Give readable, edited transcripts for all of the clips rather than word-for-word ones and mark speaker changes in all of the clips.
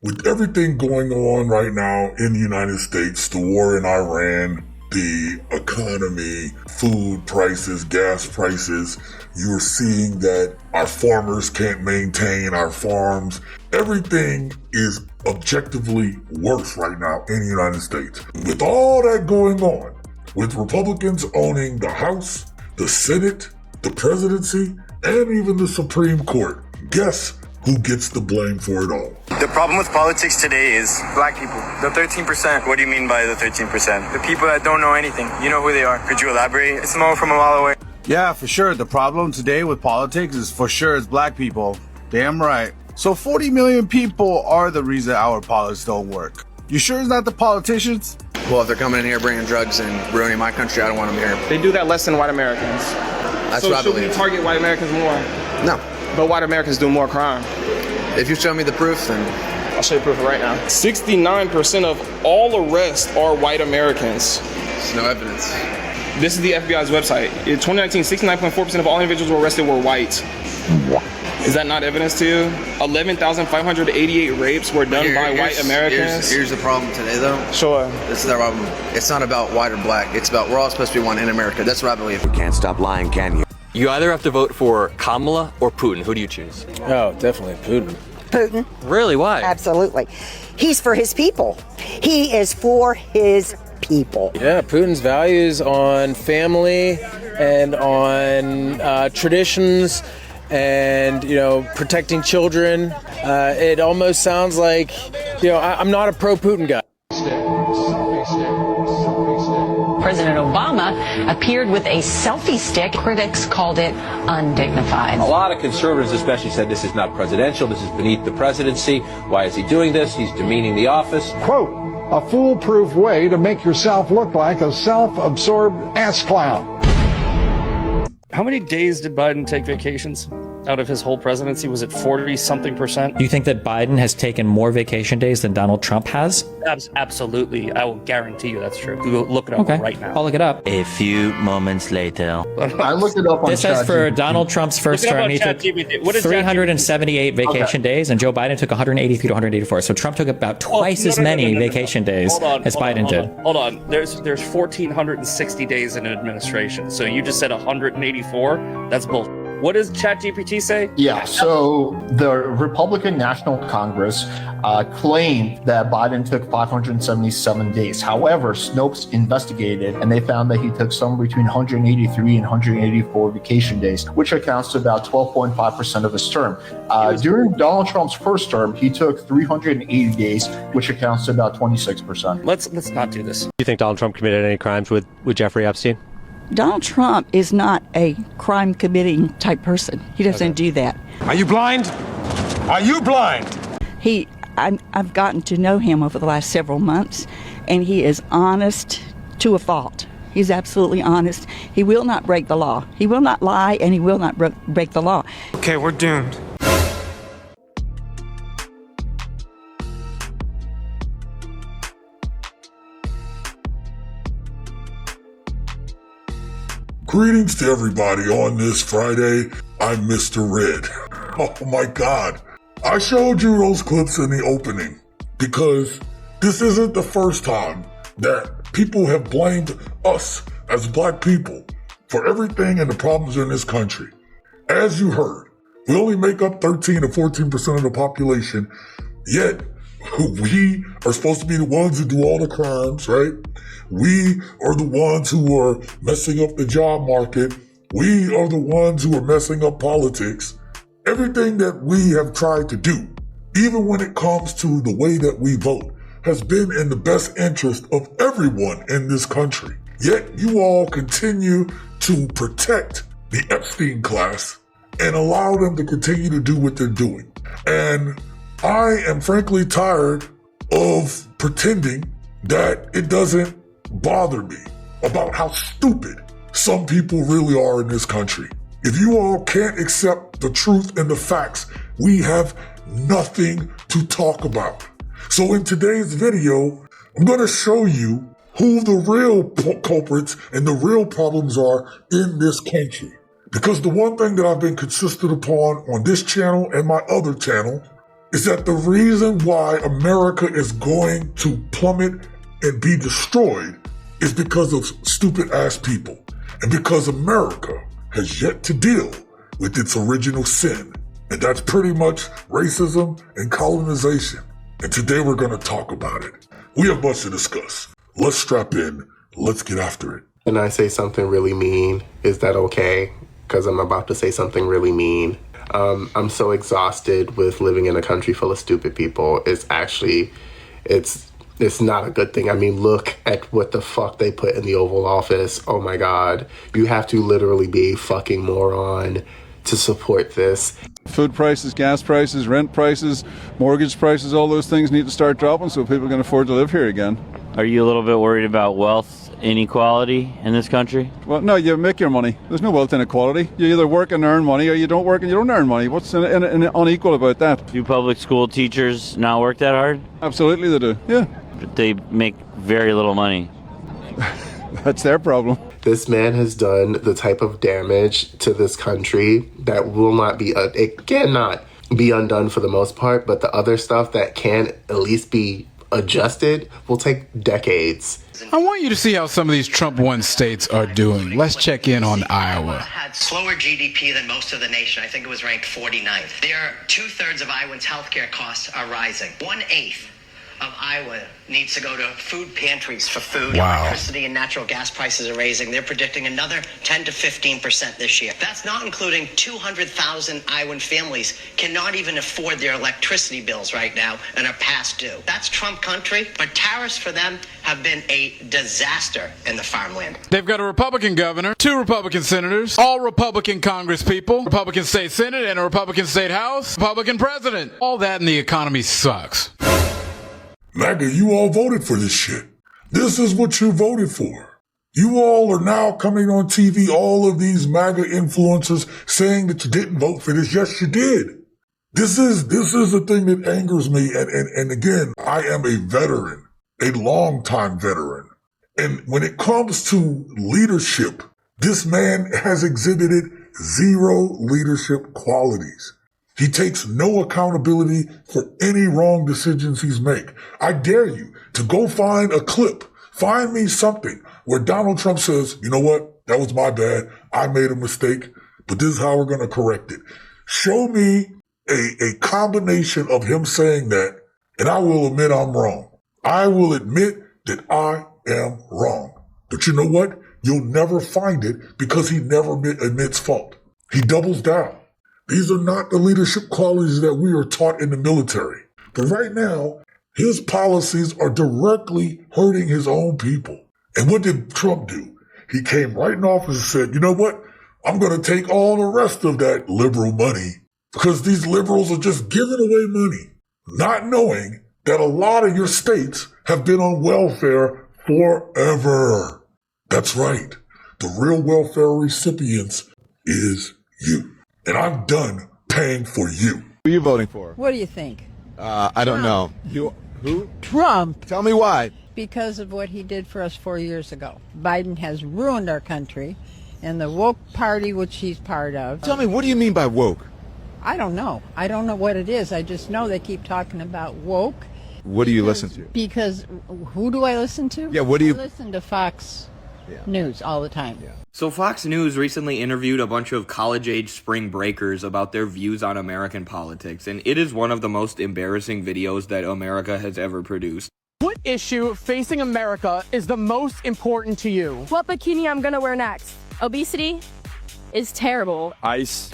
Speaker 1: With everything going on right now in the United States, the war in Iran, the economy, food prices, gas prices, you're seeing that our farmers can't maintain our farms. Everything is objectively worse right now in the United States. With all that going on, with Republicans owning the House, the Senate, the presidency, and even the Supreme Court, guess who gets the blame for it all?
Speaker 2: The problem with politics today is
Speaker 3: black people, the 13%.
Speaker 2: What do you mean by the 13%?
Speaker 3: The people that don't know anything. You know who they are.
Speaker 2: Could you elaborate?
Speaker 3: It's the moment from a mile away.
Speaker 4: Yeah, for sure. The problem today with politics is for sure it's black people. Damn right. So 40 million people are the reason our politics don't work. You sure it's not the politicians?
Speaker 5: Well, if they're coming in here bringing drugs and ruining my country, I don't want them here.
Speaker 6: They do that less than white Americans.
Speaker 5: That's
Speaker 6: so
Speaker 5: what I
Speaker 6: should
Speaker 5: believe.
Speaker 6: we target white Americans more?
Speaker 5: No.
Speaker 6: But white Americans do more crime.
Speaker 5: If you show me the proof, then
Speaker 6: I'll show you proof right now. 69% of all arrests are white Americans.
Speaker 5: there's no evidence.
Speaker 6: This is the FBI's website. In 2019, 69.4% of all individuals were arrested were white. Is that not evidence to you? 11,588 rapes were done by white Americans.
Speaker 5: Here's the problem today, though.
Speaker 6: Sure.
Speaker 5: This is the problem. It's not about white or black. It's about we're all supposed to be one in America. That's what I believe.
Speaker 7: You can't stop lying, can you?
Speaker 8: You either have to vote for Kamala or Putin. Who do you choose?
Speaker 9: Oh, definitely Putin.
Speaker 10: Putin.
Speaker 8: Really? Why?
Speaker 10: Absolutely. He's for his people. He is for his people.
Speaker 9: Yeah, Putin's values on family and on traditions and, protecting children. It almost sounds like, I'm not a pro-Putin guy.
Speaker 11: President Obama appeared with a selfie stick. Critics called it undignified.
Speaker 12: A lot of conservatives especially said this is not presidential, this is beneath the presidency. Why is he doing this? He's demeaning the office.
Speaker 13: Quote, a foolproof way to make yourself look like a self-absorbed ass clown.
Speaker 14: How many days did Biden take vacations out of his whole presidency? Was it 40-something%?
Speaker 15: Do you think that Biden has taken more vacation days than Donald Trump has?
Speaker 14: Absolutely. I will guarantee you that's true. Google, look it up right now.
Speaker 15: I'll look it up.
Speaker 16: A few moments later.
Speaker 17: I looked it up on
Speaker 15: This says for Donald Trump's first term, he took 378 vacation days, and Joe Biden took 183 to 184. So Trump took about twice as many vacation days as Biden did.
Speaker 14: Hold on. There's 1,460 days in administration. So you just said 184? That's bull. What does ChatGPT say?
Speaker 17: Yeah, so the Republican National Congress claimed that Biden took 577 days. However, Snopes investigated and they found that he took somewhere between 183 and 184 vacation days, which accounts to about 12.5% of his term. During Donald Trump's first term, he took 380 days, which accounts to about 26%.
Speaker 14: Let's not do this.
Speaker 18: Do you think Donald Trump committed any crimes with Jeffrey Epstein?
Speaker 19: Donald Trump is not a crime committing type person. He doesn't do that.
Speaker 20: Are you blind? Are you blind?
Speaker 19: I've gotten to know him over the last several months, and he is honest to a fault. He's absolutely honest. He will not break the law. He will not lie, and he will not break the law.
Speaker 20: Okay, we're doomed.
Speaker 1: Greetings to everybody on this Friday. I'm Mr. Red. Oh my God. I showed you those clips in the opening because this isn't the first time that people have blamed us as black people for everything and the problems in this country. As you heard, we only make up 13 to 14% of the population, yet we are supposed to be the ones who do all the crimes, right? We are the ones who are messing up the job market. We are the ones who are messing up politics. Everything that we have tried to do, even when it comes to the way that we vote, has been in the best interest of everyone in this country. Yet you all continue to protect the Epstein class and allow them to continue to do what they're doing. And I am frankly tired of pretending that it doesn't bother me about how stupid some people really are in this country. If you all can't accept the truth and the facts, we have nothing to talk about. So in today's video, I'm going to show you who the real culprits and the real problems are in this country. Because the one thing that I've been consistent upon on this channel and my other channel is that the reason why America is going to plummet and be destroyed is because of stupid ass people. And because America has yet to deal with its original sin. And that's pretty much racism and colonization. And today we're going to talk about it. We have much to discuss. Let's strap in. Let's get after it.
Speaker 7: When I say something really mean, is that okay? Because I'm about to say something really mean. I'm so exhausted with living in a country full of stupid people. It's not a good thing. I mean, look at what the fuck they put in the Oval Office. Oh my God. You have to literally be a fucking moron to support this.
Speaker 21: Food prices, gas prices, rent prices, mortgage prices, all those things need to start dropping so people can afford to live here again.
Speaker 22: Are you a little bit worried about wealth inequality in this country?
Speaker 21: Well, no, you make your money. There's no wealth inequality. You either work and earn money or you don't work and you don't earn money. What's unequal about that?
Speaker 22: Do public school teachers not work that hard?
Speaker 21: Absolutely they do, yeah.
Speaker 22: But they make very little money.
Speaker 21: That's their problem.
Speaker 7: This man has done the type of damage to this country that will not be, it cannot be undone for the most part, but the other stuff that can at least be adjusted will take decades.
Speaker 23: I want you to see how some of these Trump-won states are doing. Let's check in on Iowa.
Speaker 24: Had slower GDP than most of the nation. I think it was ranked 49th. There, 2/3 of Iowans' healthcare costs are rising. 1/8 of Iowa needs to go to food pantries for food.
Speaker 23: Wow.
Speaker 24: Electricity and natural gas prices are raising. They're predicting another 10 to 15% this year. That's not including 200,000 Iowan families cannot even afford their electricity bills right now and are past due. That's Trump country, but tariffs for them have been a disaster in the farmland.
Speaker 23: They've got a Republican governor, 2 Republican senators, all Republican Congress people, Republican state Senate and a Republican state House, Republican president. All that and the economy sucks.
Speaker 1: MAGA, you all voted for this shit. This is what you voted for. You all are now coming on TV, all of these MAGA influencers saying that you didn't vote for this. Yes, you did. This is the thing that angers me. And again, I am a veteran, a longtime veteran. And when it comes to leadership, this man has exhibited zero leadership qualities. He takes no accountability for any wrong decisions he's made. I dare you to go find a clip, find me something where Donald Trump says, you know what, that was my bad, I made a mistake, but this is how we're going to correct it. Show me a combination of him saying that, and I will admit I'm wrong. I will admit that I am wrong. But you know what? You'll never find it because he never admits fault. He doubles down. These are not the leadership qualities that we are taught in the military. But right now, his policies are directly hurting his own people. And what did Trump do? He came right in office and said, you know what? I'm going to take all the rest of that liberal money because these liberals are just giving away money, not knowing that a lot of your states have been on welfare forever. That's right. The real welfare recipients is you. And I'm done paying for you.
Speaker 25: Who are you voting for?
Speaker 26: What do you think?
Speaker 25: I don't know. Who?
Speaker 26: Trump.
Speaker 25: Tell me why.
Speaker 26: Because of what he did for us 4 years ago. Biden has ruined our country, and the woke party, which he's part of.
Speaker 25: Tell me, what do you mean by woke?
Speaker 26: I don't know. I don't know what it is. I just know they keep talking about woke.
Speaker 25: What do you listen to?
Speaker 26: Because who do I listen to?
Speaker 25: Yeah, what do you...
Speaker 26: I listen to Fox News all the time.
Speaker 25: Yeah.
Speaker 27: So Fox News recently interviewed a bunch of college-age spring breakers about their views on American politics, and it is one of the most embarrassing videos that America has ever produced.
Speaker 28: What issue facing America is the most important to you?
Speaker 29: What bikini I'm gonna wear next? Obesity is terrible.
Speaker 22: ICE.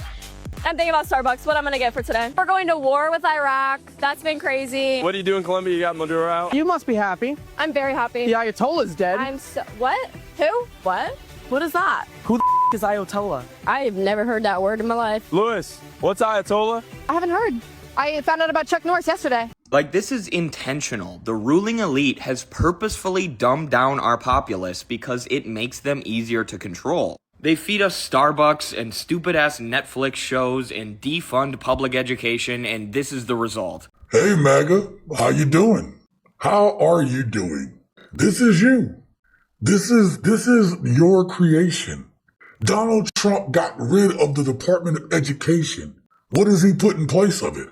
Speaker 29: I'm thinking about Starbucks, what I'm gonna get for today. We're going to war with Iraq. That's been crazy.
Speaker 22: What do you do in Colombia? You got Maduro out?
Speaker 28: You must be happy.
Speaker 29: I'm very happy.
Speaker 28: The Ayatollah's dead.
Speaker 29: What? Who? What? What is that?
Speaker 28: Who the is Ayatollah?
Speaker 29: I've never heard that word in my life.
Speaker 22: Lewis, what's Ayatollah?
Speaker 28: I haven't heard. I found out about Chuck Norris yesterday.
Speaker 27: Like, this is intentional. The ruling elite has purposefully dumbed down our populace because it makes them easier to control. They feed us Starbucks and stupid-ass Netflix shows and defund public education, and this is the result.
Speaker 1: Hey, MAGA, how you doing? How are you doing? This is you. This is your creation. Donald Trump got rid of the Department of Education. What does he put in place of it?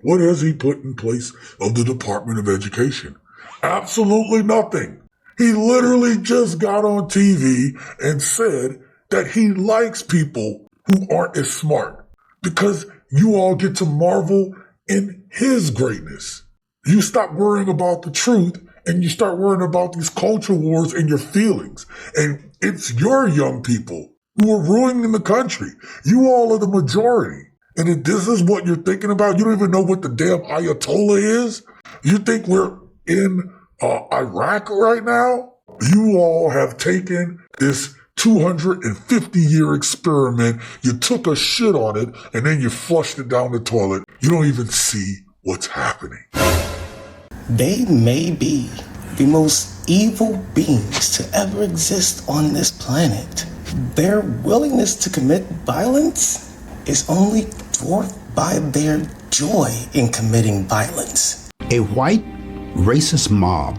Speaker 1: What has he put in place of the Department of Education? Absolutely nothing. He literally just got on TV and said that he likes people who aren't as smart because you all get to marvel in his greatness. You stop worrying about the truth and you start worrying about these culture wars and your feelings. And it's your young people who are ruining the country. You all are the majority. And if this is what you're thinking about, you don't even know what the damn Ayatollah is? You think we're in Iraq right now? You all have taken this 250-year experiment, you took a shit on it, and then you flushed it down the toilet. You don't even see what's happening.
Speaker 2: They may be the most evil beings to ever exist on this planet. Their willingness to commit violence is only dwarfed by their joy in committing violence.
Speaker 3: A white racist mob,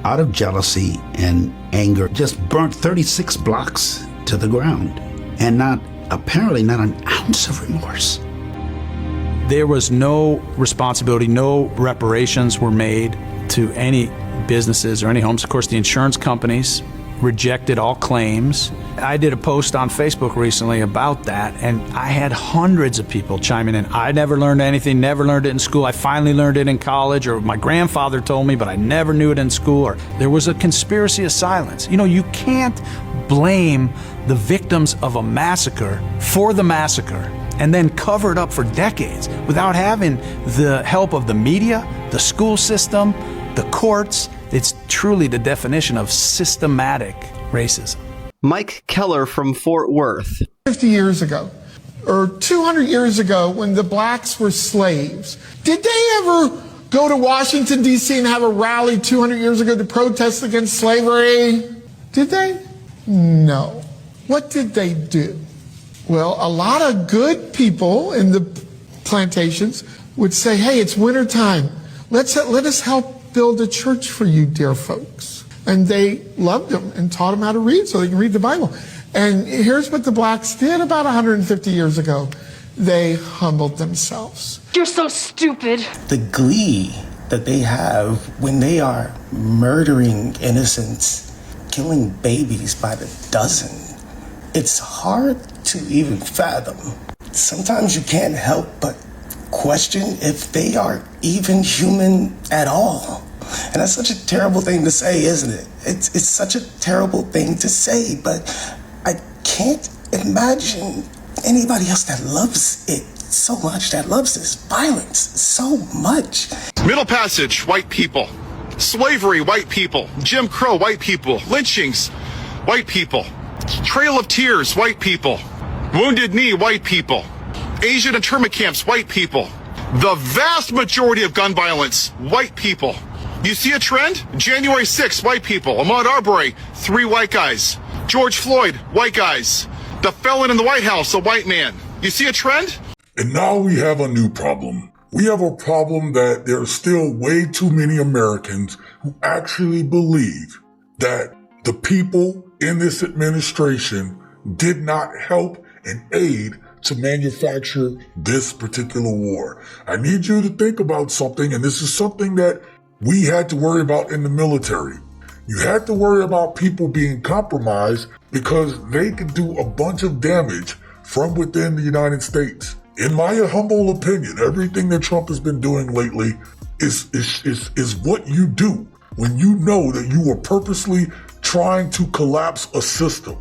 Speaker 3: out of jealousy and anger, just burnt 36 blocks to the ground, and apparently not an ounce of remorse.
Speaker 4: There was no responsibility, no reparations were made to any businesses or any homes. Of course, the insurance companies rejected all claims. I did a post on Facebook recently about that, and I had hundreds of people chiming in. I never learned anything, never learned it in school. I finally learned it in college, or my grandfather told me, but I never knew it in school. Or there was a conspiracy of silence. You know, you can't blame the victims of a massacre for the massacre and then cover it up for decades without having the help of the media, the school system, the courts. It's truly the definition of systematic racism.
Speaker 5: Mike Keller from Fort Worth.
Speaker 6: 50 years ago, or 200 years ago, when the blacks were slaves, did they ever go to Washington, D.C. and have a rally 200 years ago to protest against slavery? Did they? No. What did they do? Well, a lot of good people in the plantations would say, hey, it's wintertime. Let us help build a church for you, dear folks. And they loved them and taught them how to read so they can read the Bible. And here's what the blacks did about 150 years ago. They humbled themselves.
Speaker 29: You're so stupid.
Speaker 2: The glee that they have when they are murdering innocents, killing babies by the dozen, it's hard to even fathom. Sometimes you can't help but question if they are even human at all. And that's such a terrible thing to say, isn't it? It's such a terrible thing to say, but I can't imagine anybody else that loves it so much, that loves this violence so much.
Speaker 8: Middle Passage, white people. Slavery, white people. Jim Crow, white people. Lynchings, white people. Trail of Tears, white people. Wounded Knee, white people. Asian internment camps, white people. The vast majority of gun violence, white people. You see a trend? January 6th, white people. Ahmaud Arbery, 3 white guys. George Floyd, white guys. The felon in the White House, a white man. You see a trend?
Speaker 1: And now we have a new problem. We have a problem that there are still way too many Americans who actually believe that the people in this administration did not help and aid to manufacture this particular war. I need you to think about something, and this is something that we had to worry about in the military. You had to worry about people being compromised because they could do a bunch of damage from within the United States. In my humble opinion, everything that Trump has been doing lately is what you do when you know that you are purposely trying to collapse a system,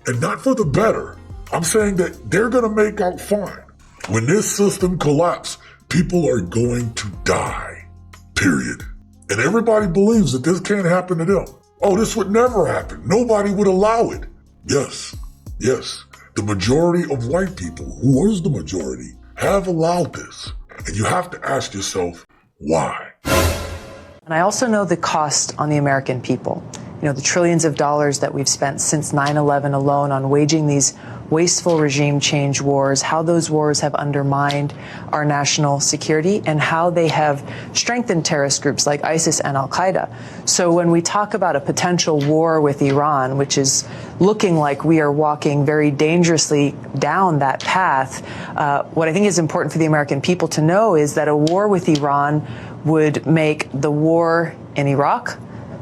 Speaker 1: and not for the better. I'm saying that they're going to make out fine. When this system collapses, people are going to die, period. And everybody believes that this can't happen to them. Oh, this would never happen. Nobody would allow it. Yes, the majority of white people, who is the majority, have allowed this. And you have to ask yourself, why?
Speaker 9: And I also know the cost on the American people. You know, the trillions of dollars that we've spent since 9/11 alone on waging these wasteful regime change wars, how those wars have undermined our national security, and how they have strengthened terrorist groups like ISIS and Al-Qaeda. So when we talk about a potential war with Iran, which is looking like we are walking very dangerously down that path, what I think is important for the American people to know is that a war with Iran would make the war in Iraq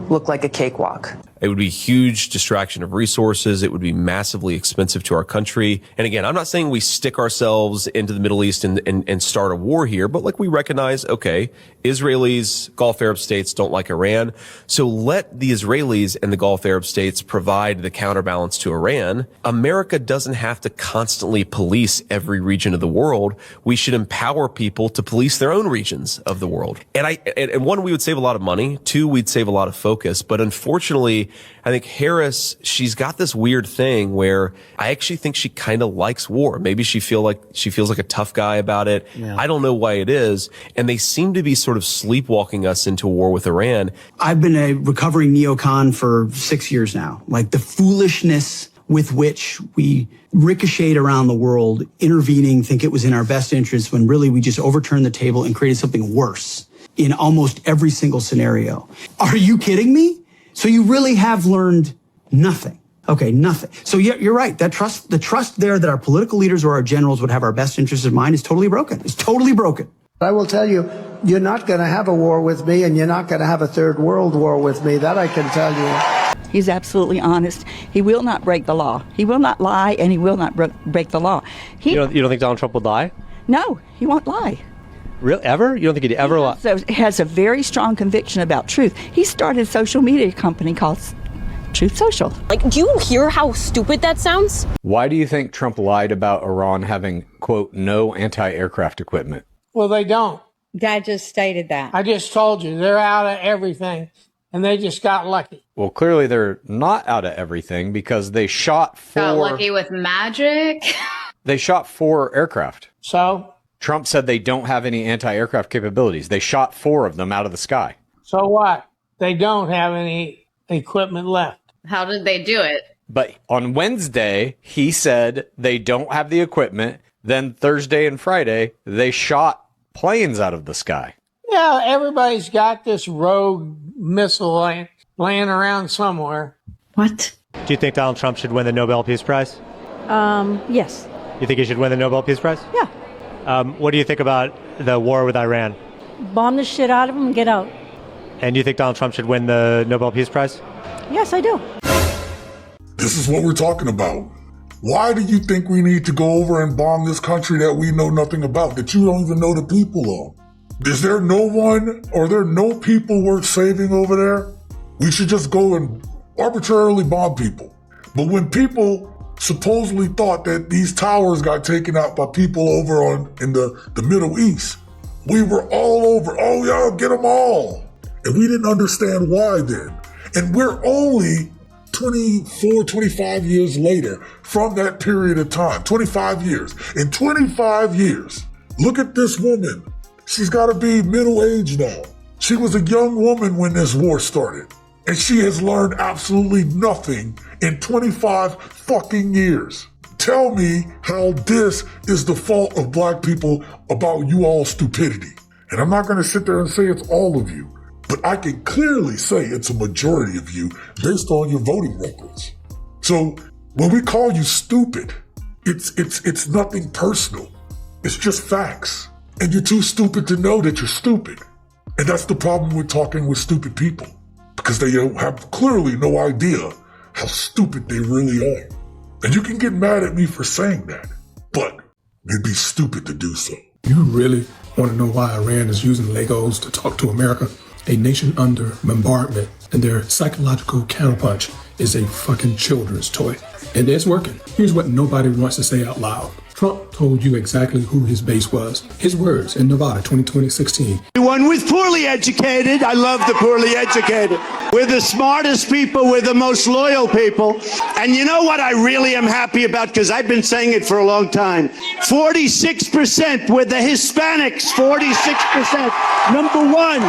Speaker 9: look like a cakewalk.
Speaker 10: It would be a huge distraction of resources. It would be massively expensive to our country. And again, I'm not saying we stick ourselves into the Middle East and start a war here, but like we recognize, okay, Israelis, Gulf Arab states don't like Iran. So let the Israelis and the Gulf Arab states provide the counterbalance to Iran. America doesn't have to constantly police every region of the world. We should empower people to police their own regions of the world. And one, we would save a lot of money. Two, we'd save a lot of focus. But unfortunately, I think Harris, she's got this weird thing where I actually think she kind of likes war. Maybe she feels like a tough guy about it. Yeah. I don't know why it is. And they seem to be sort of sleepwalking us into war with Iran.
Speaker 11: I've been a recovering neocon for 6 years now. Like the foolishness with which we ricocheted around the world, intervening, think it was in our best interest when really we just overturned the table and created something worse in almost every single scenario. Are you kidding me? So you really have learned nothing. Okay, nothing. So you're right. The trust there that our political leaders or our generals would have our best interests in mind is totally broken. It's totally broken.
Speaker 12: I will tell you, you're not going to have a war with me, and you're not going to have a third world war with me. That I can tell you.
Speaker 19: He's absolutely honest. He will not break the law. He will not lie, and he will not break the law.
Speaker 13: You don't think Donald Trump would lie?
Speaker 19: No, he won't lie.
Speaker 13: Really? Ever? You don't think he'd ever lie?
Speaker 19: He has a very strong conviction about truth. He started a social media company called Truth Social.
Speaker 14: Like, do you hear how stupid that sounds?
Speaker 13: Why do you think Trump lied about Iran having, quote, no anti-aircraft equipment?
Speaker 6: Well, they don't.
Speaker 15: Guy just stated that.
Speaker 6: I just told you, they're out of everything, and they just got lucky.
Speaker 13: Well, clearly they're not out of everything because they shot 4...
Speaker 15: Got lucky with magic?
Speaker 13: They shot 4 aircraft.
Speaker 6: So?
Speaker 13: Trump said they don't have any anti-aircraft capabilities. They shot 4 of them out of the sky.
Speaker 6: So what? They don't have any equipment left.
Speaker 15: How did they do it?
Speaker 13: But on Wednesday, he said they don't have the equipment. Then Thursday and Friday, they shot planes out of the sky.
Speaker 6: Yeah, everybody's got this rogue missile laying around somewhere.
Speaker 15: What?
Speaker 13: Do you think Donald Trump should win the Nobel Peace Prize?
Speaker 15: Yes.
Speaker 13: You think he should win the Nobel Peace Prize?
Speaker 15: Yeah.
Speaker 13: What do you think about the war with Iran?
Speaker 15: Bomb the shit out of them and get out.
Speaker 13: And do you think Donald Trump should win the Nobel Peace Prize?
Speaker 15: Yes, I do.
Speaker 1: This is what we're talking about. Why do you think we need to go over and bomb this country that we know nothing about, that you don't even know the people of? Is there no one, or there no people worth saving over there? We should just go and arbitrarily bomb people. But when people supposedly thought that these towers got taken out by people over in the Middle East, we were all over, oh yeah, get them all. And we didn't understand why then. And we're only 24, 25 years later from that period of time, 25 years. In 25 years, look at this woman. She's got to be middle-aged now. She was a young woman when this war started. And she has learned absolutely nothing in 25 fucking years. Tell me how this is the fault of black people about you all stupidity. And I'm not going to sit there and say it's all of you, but I can clearly say it's a majority of you based on your voting records. So when we call you stupid, it's nothing personal. It's just facts. And you're too stupid to know that you're stupid. And that's the problem with talking with stupid people, because they have clearly no idea how stupid they really are. And you can get mad at me for saying that, but it'd be stupid to do so.
Speaker 16: You really want to know why Iran is using Legos to talk to America? A nation under bombardment, and their psychological counterpunch is a fucking children's toy. And it's working. Here's what nobody wants to say out loud. Trump told you exactly who his base was. His words in Nevada, 2016.
Speaker 17: One was poorly educated. I love the poorly educated. We're the smartest people. We're the most loyal people. And you know what I really am happy about? Because I've been saying it for a long time. 46% with the Hispanics. 46%. Number one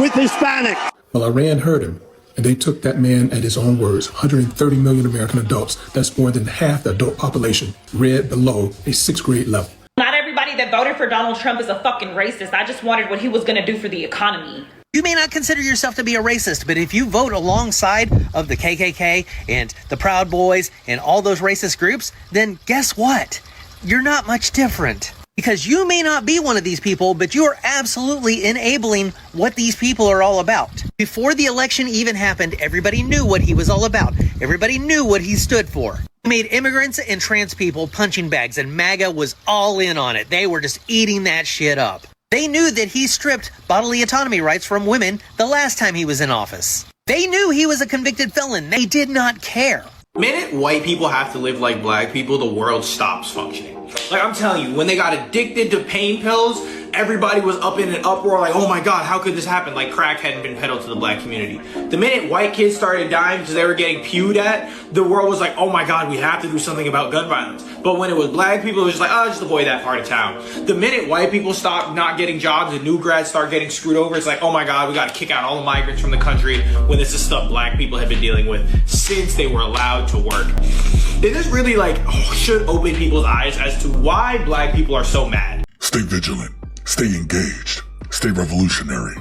Speaker 17: with Hispanic.
Speaker 16: Well, Iran heard him, And they took that man at his own words. 130 million American adults, that's more than half the adult population, read below a 6th grade level.
Speaker 7: Not everybody that voted for Donald Trump is a fucking racist. I just wondered what he was going to do for the economy.
Speaker 18: You may not consider yourself to be a racist, but if you vote alongside of the KKK and the Proud Boys and all those racist groups, then guess what? You're not much different. Because you may not be one of these people, but you are absolutely enabling what these people are all about. Before the election even happened, everybody knew what he was all about. Everybody knew what he stood for. He made immigrants and trans people punching bags, and MAGA was all in on it. They were just eating that shit up. They knew that he stripped bodily autonomy rights from women the last time he was in office. They knew he was a convicted felon. They did not care.
Speaker 20: The minute white people have to live like black people, the world stops functioning. Like, I'm telling you, when they got addicted to pain pills, everybody was up in an uproar like, oh my God, how could this happen? Like crack hadn't been peddled to the black community. The minute white kids started dying because they were getting pewed at, the world was like, oh my God, we have to do something about gun violence. But when it was black people, it was just like, oh, just avoid that part of town. The minute white people stop not getting jobs and new grads start getting screwed over, it's like, oh my God, we got to kick out all the migrants from the country, when this is stuff black people have been dealing with since they were allowed to work. This really should open people's eyes as to why black people are so mad.
Speaker 1: Stay vigilant, stay engaged, stay revolutionary.